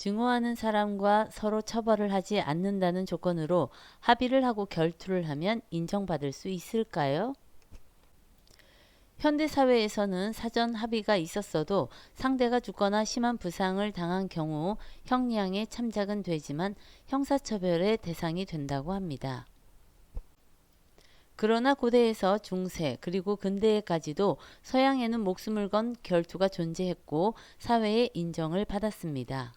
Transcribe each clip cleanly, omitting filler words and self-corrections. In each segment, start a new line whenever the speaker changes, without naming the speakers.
증오하는 사람과 서로 처벌을 하지 않는다는 조건으로 합의를 하고 결투를 하면 인정받을 수 있을까요? 현대 사회에서는 사전 합의가 있었어도 상대가 죽거나 심한 부상을 당한 경우 형량의 참작은 되지만 형사처벌의 대상이 된다고 합니다. 그러나 고대에서 중세 그리고 근대에까지도 서양에는 목숨을 건 결투가 존재했고 사회의 인정을 받았습니다.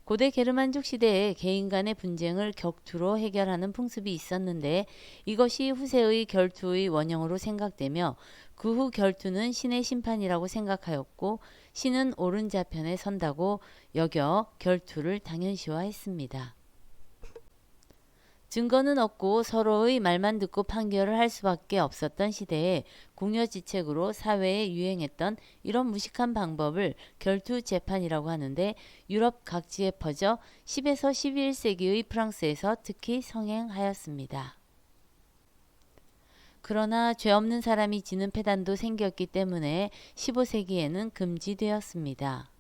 고대 게르만족 시대에 개인 간의 분쟁을 격투로 해결하는 풍습이 있었는데 이것이 후세의 결투의 원형으로 생각되며 그 후 결투는 신의 심판이라고 생각하였고 신은 옳은 자편에 선다고 여겨 결투를 당연시화했습니다. 증거는 없고 서로의 말만 듣고 판결을 할 수밖에 없었던 시대에 궁여지책으로 사회에 유행했던 이런 무식한 방법을 결투재판이라고 하는데 유럽 각지에 퍼져 10에서 11세기의 프랑스에서 특히 성행하였습니다. 그러나 죄 없는 사람이 지는 패단도 생겼기 때문에 15세기에는 금지되었습니다.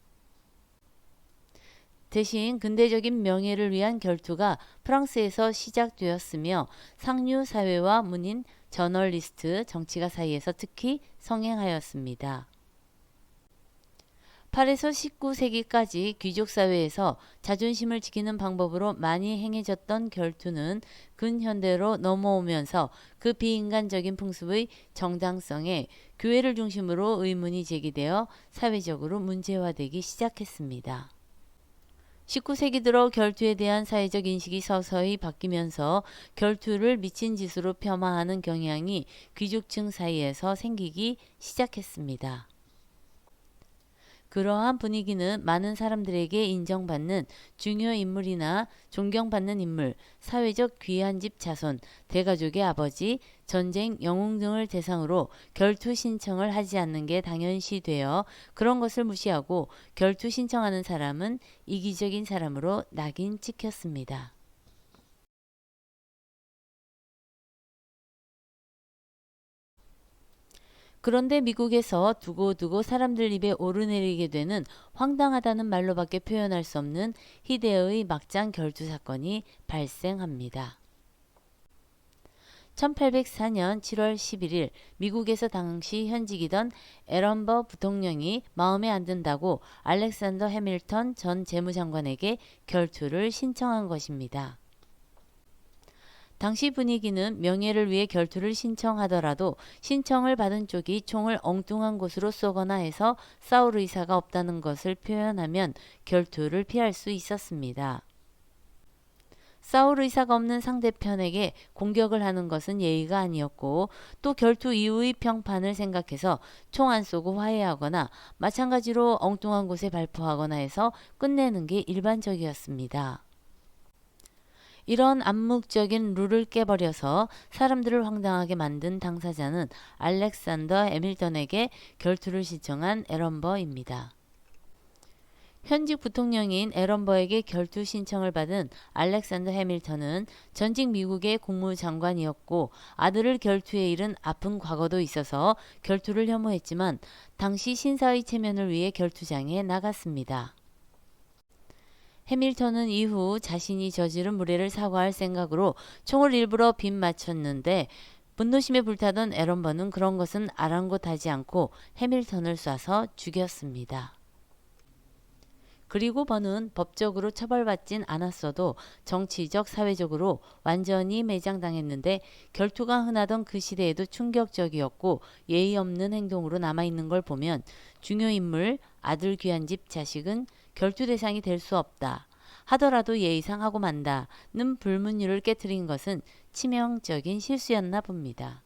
대신 근대적인 명예를 위한 결투가 프랑스에서 시작되었으며 상류 사회와 문인, 저널리스트, 정치가 사이에서 특히 성행하였습니다. 8에서 19세기까지 귀족 사회에서 자존심을 지키는 방법으로 많이 행해졌던 결투는 근현대로 넘어오면서 그 비인간적인 풍습의 정당성에 교회를 중심으로 의문이 제기되어 사회적으로 문제화되기 시작했습니다. 19세기 들어 결투에 대한 사회적 인식이 서서히 바뀌면서 결투를 미친 짓으로 폄하하는 경향이 귀족층 사이에서 생기기 시작했습니다. 그러한 분위기는 많은 사람들에게 인정받는 중요 인물이나 존경받는 인물, 사회적 귀한 집 자손, 대가족의 아버지, 전쟁 영웅 등을 대상으로 결투 신청을 하지 않는 게 당연시되어 그런 것을 무시하고 결투 신청하는 사람은 이기적인 사람으로 낙인 찍혔습니다. 그런데 미국에서 두고두고 사람들 입에 오르내리게 되는 황당하다는 말로밖에 표현할 수 없는 희대의 막장 결투 사건이 발생합니다. 1804년 7월 11일 미국에서 당시 현직이던 에런버 부통령이 마음에 안 든다고 알렉산더 해밀턴 전 재무장관에게 결투를 신청한 것입니다. 당시 분위기는 명예를 위해 결투를 신청하더라도 신청을 받은 쪽이 총을 엉뚱한 곳으로 쏘거나 해서 싸울 의사가 없다는 것을 표현하면 결투를 피할 수 있었습니다. 싸울 의사가 없는 상대편에게 공격을 하는 것은 예의가 아니었고 또 결투 이후의 평판을 생각해서 총 안 쏘고 화해하거나 마찬가지로 엉뚱한 곳에 발포하거나 해서 끝내는 게 일반적이었습니다. 이런 암묵적인 룰을 깨버려서 사람들을 황당하게 만든 당사자는 알렉산더 해밀턴에게 결투를 신청한 에런버입니다. 현직 부통령인 에런버에게 결투 신청을 받은 알렉산더 해밀턴은 전직 미국의 국무장관이었고 아들을 결투에 이른 아픈 과거도 있어서 결투를 혐오했지만 당시 신사의 체면을 위해 결투장에 나갔습니다. 해밀턴은 이후 자신이 저지른 무례를 사과할 생각으로 총을 일부러 빗 맞췄는데 분노심에 불타던 에런버는 그런 것은 아랑곳하지 않고 해밀턴을 쏴서 죽였습니다. 그리고 버는 법적으로 처벌받진 않았어도 정치적, 사회적으로 완전히 매장당했는데 결투가 흔하던 그 시대에도 충격적이었고 예의 없는 행동으로 남아있는 걸 보면 중요인물, 아들 귀한 집 자식은 결투 대상이 될 수 없다. 하더라도 예의상 하고 만다는 불문율을 깨트린 것은 치명적인 실수였나 봅니다.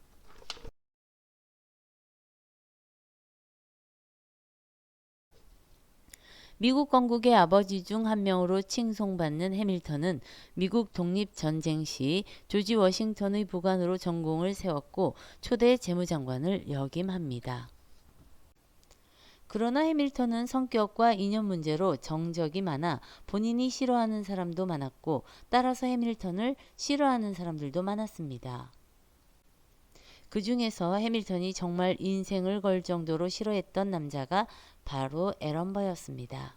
미국 건국의 아버지 중 한 명으로 칭송받는 해밀턴은 미국 독립전쟁 시 조지 워싱턴의 부관으로 전공을 세웠고 초대 재무장관을 역임합니다. 그러나 해밀턴은 성격과 이념 문제로 정적이 많아 본인이 싫어하는 사람도 많았고 따라서 해밀턴을 싫어하는 사람들도 많았습니다. 그 중에서 해밀턴이 정말 인생을 걸 정도로 싫어했던 남자가 바로 에런버였습니다.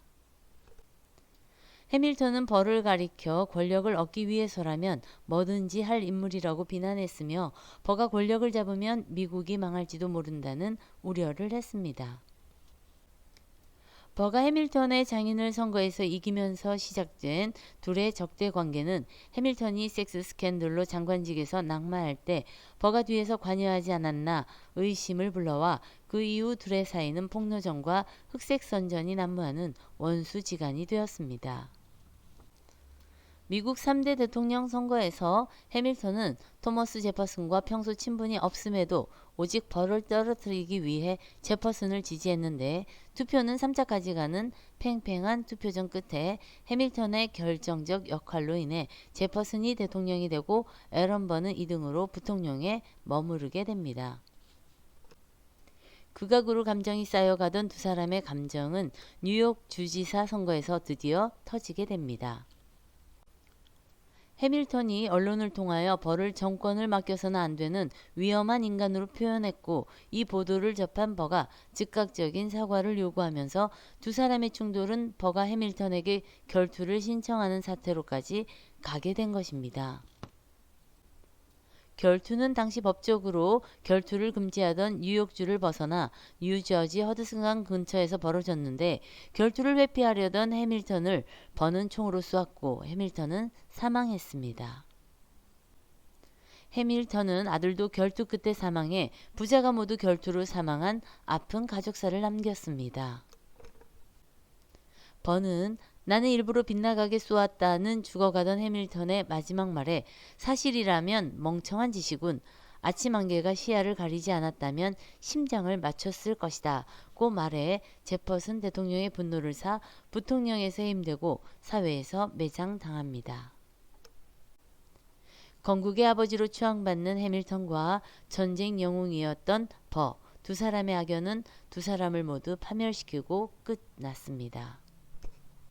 해밀턴은 벌을 가리켜 권력을 얻기 위해서라면 뭐든지 할 인물이라고 비난했으며 버가 권력을 잡으면 미국이 망할지도 모른다는 우려를 했습니다. 버가 해밀턴의 장인을 선거에서 이기면서 시작된 둘의 적대 관계는 해밀턴이 섹스 스캔들로 장관직에서 낙마할 때 버가 뒤에서 관여하지 않았나 의심을 불러와 그 이후 둘의 사이는 폭로전과 흑색선전이 난무하는 원수지간이 되었습니다. 미국 3대 대통령 선거에서 해밀턴은 토머스 제퍼슨과 평소 친분이 없음에도 오직 벌을 떨어뜨리기 위해 제퍼슨을 지지했는데 투표는 3차까지 가는 팽팽한 투표전 끝에 해밀턴의 결정적 역할로 인해 제퍼슨이 대통령이 되고 애런 버는 2등으로 부통령에 머무르게 됩니다. 극악으로 감정이 쌓여가던 두 사람의 감정은 뉴욕 주지사 선거에서 드디어 터지게 됩니다. 해밀턴이 언론을 통하여 벌을 정권을 맡겨서는 안 되는 위험한 인간으로 표현했고 이 보도를 접한 버가 즉각적인 사과를 요구하면서 두 사람의 충돌은 버가 해밀턴에게 결투를 신청하는 사태로까지 가게 된 것입니다. 결투는 당시 법적으로 결투를 금지하던 뉴욕주를 벗어나 뉴저지 허드슨강 근처에서 벌어졌는데 결투를 회피하려던 해밀턴을 버는 총으로 쏘았고 해밀턴은 사망했습니다. 해밀턴은 아들도 결투 끝에 사망해 부자가 모두 결투로 사망한 아픈 가족사를 남겼습니다. 버는 나는 일부러 빗나가게 쏘았다는 죽어가던 해밀턴의 마지막 말에 사실이라면 멍청한 짓이군. 아침 안개가 시야를 가리지 않았다면 심장을 맞췄을 것이다. 고 말해 제퍼슨 대통령의 분노를 사 부통령에서 해임되고 사회에서 매장당합니다. 건국의 아버지로 추앙받는 해밀턴과 전쟁 영웅이었던 버, 두 사람의 악연은 두 사람을 모두 파멸시키고 끝났습니다.